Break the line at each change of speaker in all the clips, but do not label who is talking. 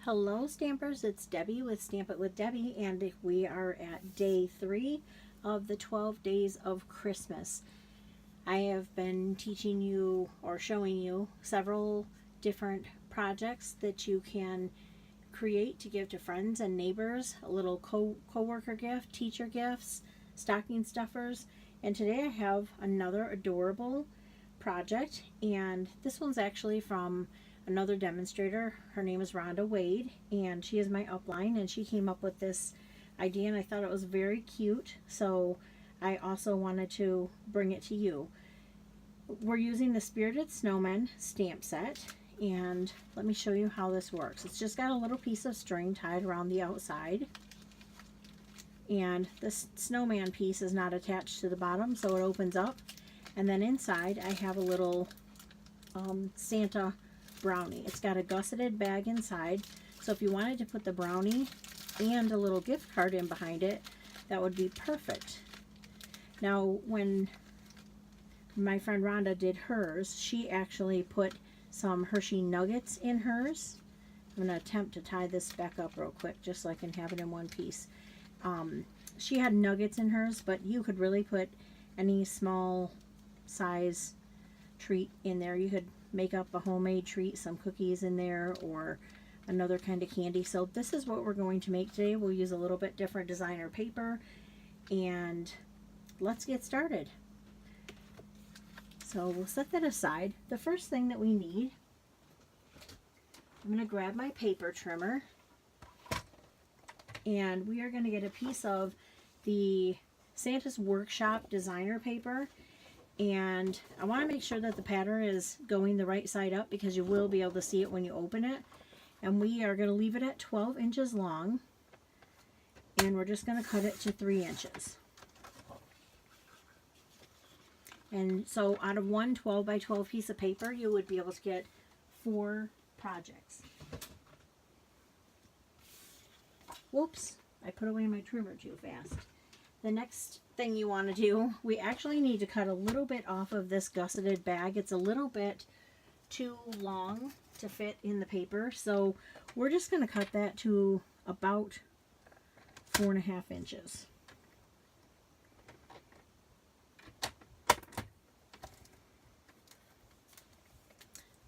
Hello Stampers, it's Debbie with Stamp It with Debbie, and we are at day 3 of the 12 days of Christmas. I have been teaching you or showing you several different projects that you can create to give to friends and neighbors, a little co-worker gift, teacher gifts, stocking stuffers, and today I have another adorable project, and this one's actually from another demonstrator. Her name is Rhonda Wade, and she is my upline, and she came up with this idea, and I thought it was very cute, so I also wanted to bring it to you. We're using the Spirited Snowman stamp set, and let me show you how this works. It's just got a little piece of string tied around the outside, and this snowman piece is not attached to the bottom, so it opens up, and then inside I have a little Santa brownie. It's got a gusseted bag inside, so if you wanted to put the brownie and a little gift card in behind it, that would be perfect. Now, when my friend Rhonda did hers, she actually put some Hershey Nuggets in hers. I'm going to attempt to tie this back up real quick just so I can have it in one piece. She had nuggets in hers, but you could really put any small size treat in there. You could make up a homemade treat, some cookies in there, or another kind of candy. So this is what we're going to make today. We'll use a little bit different designer paper, and let's get started. So we'll set that aside. The first thing that we need, I'm going to grab my paper trimmer, and we are going to get a piece of the Santa's Workshop designer paper. And I want to make sure that the pattern is going the right side up, because you will be able to see it when you open it. And we are going to leave it at 12 inches long, and we're just going to cut it to 3 inches. And so out of one 12 by 12 piece of paper, you would be able to get 4 projects. Whoops, I put away my trimmer too fast. The next thing you want to do, we actually need to cut a little bit off of this gusseted bag. It's a little bit too long to fit in the paper, so we're just going to cut that to about 4.5 inches.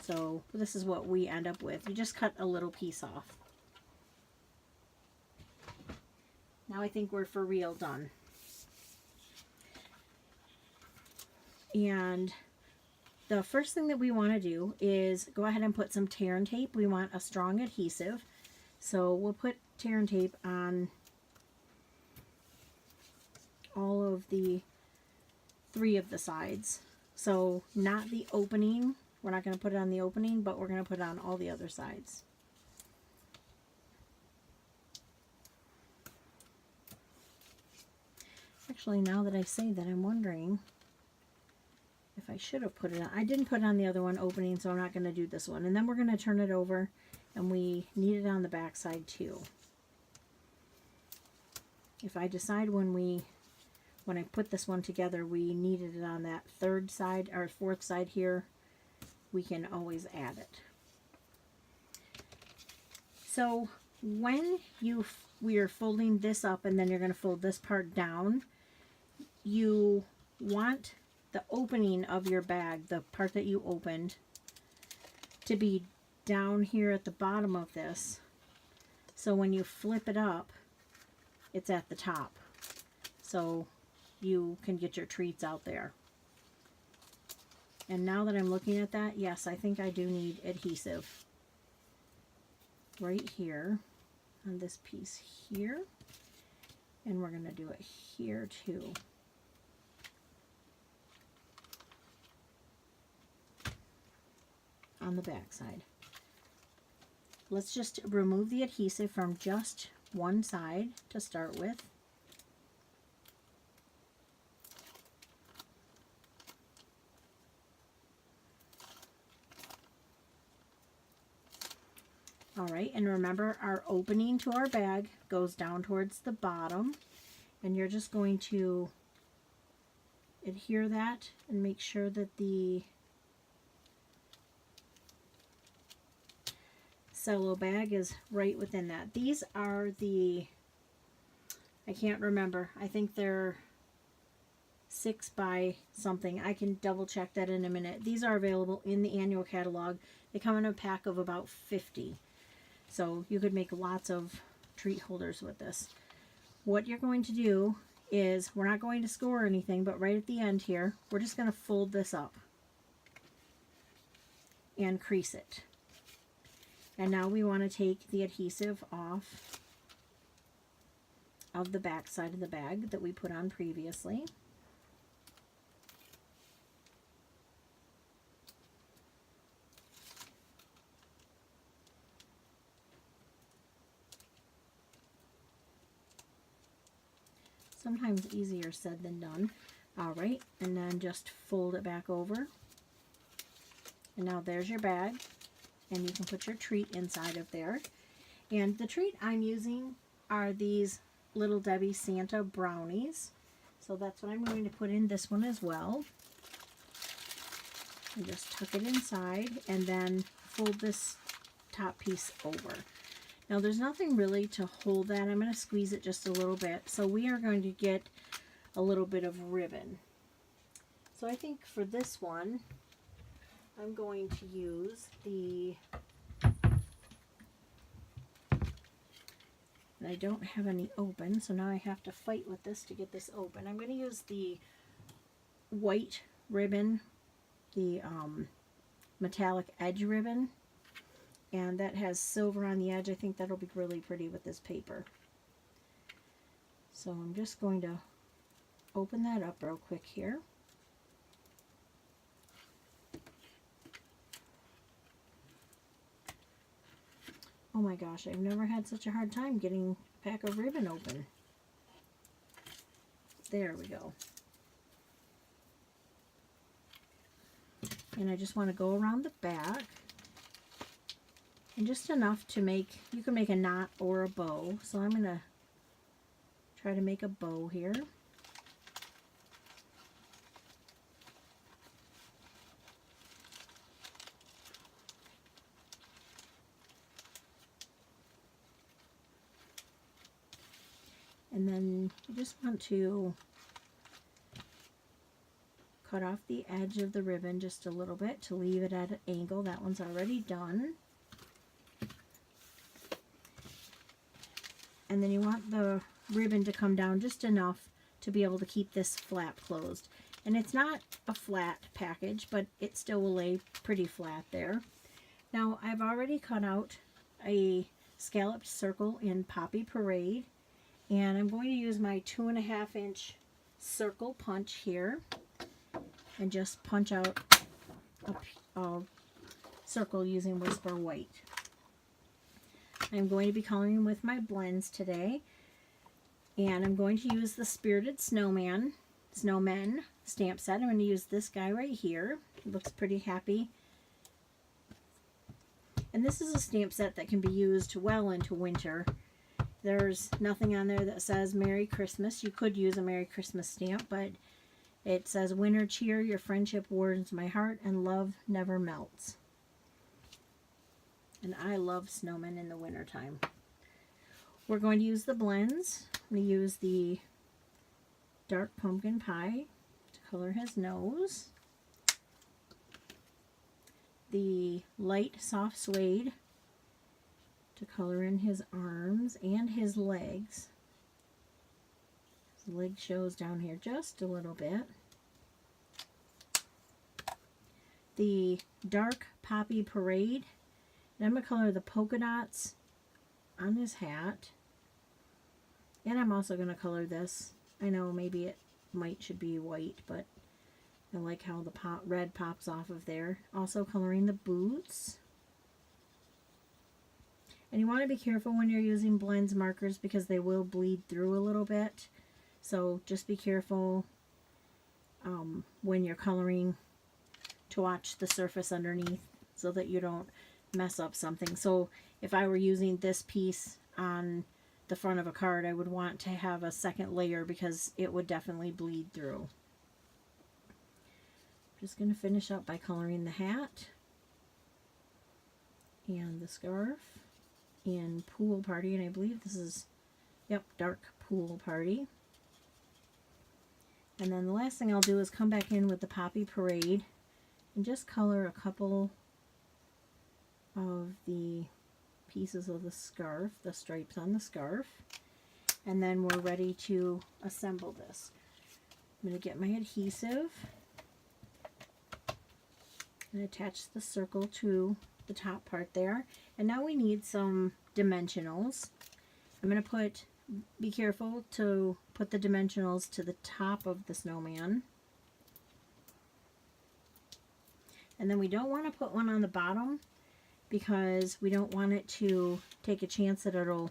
So this is what we end up with. You just cut a little piece off. Now I think we're for real done. And the first thing that we want to do is go ahead and put some tear and tape. We want a strong adhesive, so we'll put tear and tape on all of the 3 of the sides. So not the opening, we're not going to put it on the opening, but we're going to put it on all the other sides. Actually, now that I say that, I'm wondering if I should have put it on. I didn't put it on the other one opening, so I'm not going to do this one. And then we're going to turn it over, and we need it on the back side too. If I decide when I put this one together, we needed it on that 3rd side or 4th side here, we can always add it. So when we are folding this up, and then you're going to fold this part down, you want the opening of your bag, the part that you opened, to be down here at the bottom of this, so when you flip it up, it's at the top, so you can get your treats out there. And now that I'm looking at that, yes, I think I do need adhesive right here on this piece here, and we're going to do it here too. On the back side. Let's just remove the adhesive from just one side to start with. Alright, and remember, our opening to our bag goes down towards the bottom, and you're just going to adhere that and make sure that the cello bag is right within that. These are the, I can't remember, I think they're 6 by something. I can double check that in a minute. These are available in the annual catalog. They come in a pack of about 50. So you could make lots of treat holders with this. What you're going to do is, we're not going to score anything, but right at the end here, we're just going to fold this up and crease it. And now we want to take the adhesive off of the back side of the bag that we put on previously. Sometimes easier said than done. Alright, and then just fold it back over. And now there's your bag. And you can put your treat inside of there. And the treat I'm using are these Little Debbie Santa brownies. So that's what I'm going to put in this one as well. And just tuck it inside and then fold this top piece over. Now there's nothing really to hold that. I'm going to squeeze it just a little bit. So we are going to get a little bit of ribbon. So I think for this one, I'm going to use the, and I don't have any open, so now I have to fight with this to get this open. I'm going to use the white ribbon, the metallic edge ribbon. And that has silver on the edge. I think that'll be really pretty with this paper. So I'm just going to open that up real quick here. Oh my gosh, I've never had such a hard time getting a pack of ribbon open. There we go. And I just want to go around the back. And just enough to make, you can make a knot or a bow. So I'm going to try to make a bow here. And then you just want to cut off the edge of the ribbon just a little bit to leave it at an angle. That one's already done. And then you want the ribbon to come down just enough to be able to keep this flap closed. And it's not a flat package, but it still will lay pretty flat there. Now I've already cut out a scalloped circle in Poppy Parade, and I'm going to use my 2.5 inch circle punch here and just punch out a circle using Whisper White. I'm going to be coloring with my blends today, and I'm going to use the Spirited Snowmen stamp set. I'm going to use this guy right here. It looks pretty happy. And this is a stamp set that can be used well into winter. There's nothing on there that says Merry Christmas. You could use a Merry Christmas stamp, but it says winter cheer, your friendship warms my heart, and love never melts. And I love snowmen in the wintertime. We're going to use the blends. I'm going to use the dark pumpkin pie to color his nose. The light soft suede to color in his arms and his legs. His leg shows down here just a little bit. The dark Poppy Parade. And I'm going to color the polka dots on his hat. And I'm also going to color this. I know maybe it should be white, but I like how the red pops off of there. Also coloring the boots. And you want to be careful when you're using blends markers because they will bleed through a little bit. So just be careful when you're coloring to watch the surface underneath so that you don't mess up something. So if I were using this piece on the front of a card, I would want to have a second layer because it would definitely bleed through. Just going to finish up by coloring the hat and the scarf in Pool Party, and I believe this is, yep, Dark Pool Party. And then the last thing I'll do is come back in with the Poppy Parade and just color a couple of the pieces of the scarf, the stripes on the scarf, and then we're ready to assemble this. I'm going to get my adhesive and attach the circle to the top part there. And now we need some dimensionals. I'm going to be careful to put the dimensionals to the top of the snowman. And then we don't want to put one on the bottom because we don't want it to take a chance that it'll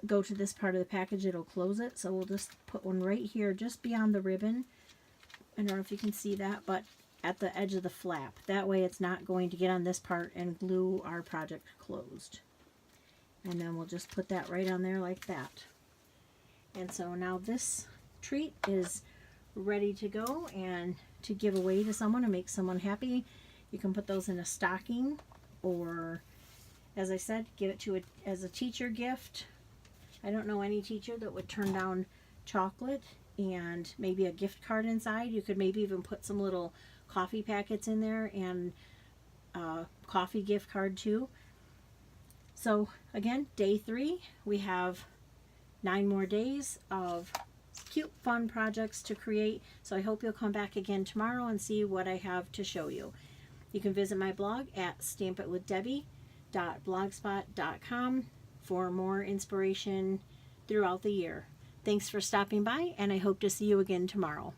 go to this part of the package, it'll close it. So we'll just put one right here just beyond the ribbon. I don't know if you can see that, but at the edge of the flap. That way it's not going to get on this part and glue our project closed. And then we'll just put that right on there like that. And so now this treat is ready to go and to give away to someone and make someone happy. You can put those in a stocking, or as I said, give it to as a teacher gift. I don't know any teacher that would turn down chocolate and maybe a gift card inside. You could maybe even put some little coffee packets in there and a coffee gift card too. So again, day 3, we have 9 more days of cute fun projects to create. So I hope you'll come back again tomorrow and see what I have to show you. You can visit my blog at stampitwithdebbie.blogspot.com for more inspiration throughout the year. Thanks for stopping by, and I hope to see you again tomorrow.